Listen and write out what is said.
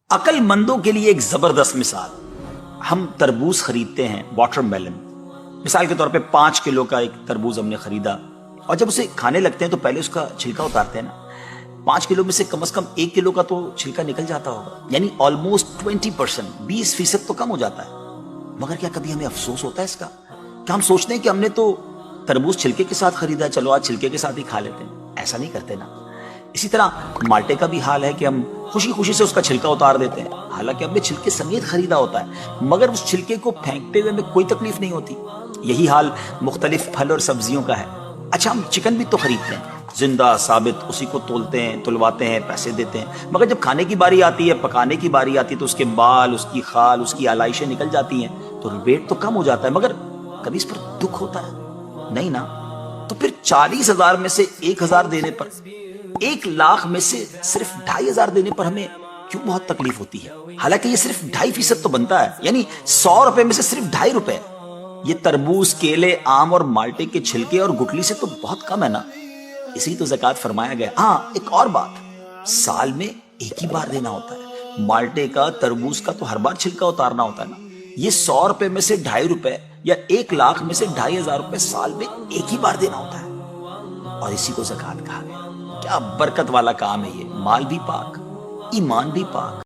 عقل مندوں کے لیے ایک زبردست مثال. ہم تربوز خریدتے ہیں، واٹر میلن. مثال کے طور پہ 5 کلو کا ایک تربوز ہم نے خریدا، اور جب اسے کھانے لگتے ہیں تو پہلے اس کا چھلکا اتارتے ہیں نا. 5 کلو میں سے کم از کم 1 کلو کا تو چھلکا نکل جاتا ہوگا، یعنی آلموسٹ 20%، 20% تو کم ہو جاتا ہے. مگر کیا کبھی ہمیں افسوس ہوتا ہے اس کا؟ کیا ہم سوچتے ہیں کہ ہم نے تو تربوز چھلکے کے ساتھ خریدا، چلو آج چھلکے کے ساتھ ہی کھا لیتے ہیں؟ ایسا نہیں کرتے نا. اسی طرح مالٹے کا بھی حال ہے کہ ہم خوشی خوشی سے اس کا چھلکا اتار دیتے ہیں، حالانکہ ہم نے چھلکے سمیت خریدا ہوتا ہے، مگر اس چھلکے کو پھینکتے ہوئے ہمیں کوئی تکلیف نہیں ہوتی. یہی حال مختلف پھل اور سبزیوں کا ہے. اچھا، ہم چکن بھی تو خریدتے ہیں، زندہ ثابت، اسی کو تولتے ہیں، تلواتے ہیں، پیسے دیتے ہیں، مگر جب کھانے کی باری آتی ہے، پکانے کی باری آتی ہے، تو اس کے بال، اس کی خال، اس کی آلائشیں نکل جاتی ہیں، تو ریٹ تو کم ہو جاتا ہے، مگر کبھی اس پر دکھ ہوتا ہے نہیں نا. تو پھر 40,000 میں سے 1,000 دینے پر، 1,00,000 میں سے صرف 2,500 دینے پر ہمیں کیوں بہت تکلیف ہوتی ہے؟ حالانکہ یہ صرف 2.5% تو بنتا ہے، یعنی 100 روپے میں سے صرف 2.5 روپے. یہ تربوز، کیلے، آم اور مالٹے کے چھلکے اور گٹلی سے تو بہت کم ہے نا. اسی تو زکوٰۃ فرمایا گیا. ہاں، ایک اور بات، سال میں ایک ہی بار دینا ہوتا ہے. مالٹے کا، تربوز کا تو ہر بار چھلکا اتارنا ہوتا ہے نا. یہ 100 روپے میں سے 2.5 روپے یا 1,00,000 میں سے 2,500 روپے سال میں ایک ہی بار دینا ہوتا ہے، اور اسی کو زکوٰۃ کہا گیا. کیا برکت والا کام ہے یہ. مال بھی پاک، ایمان بھی پاک.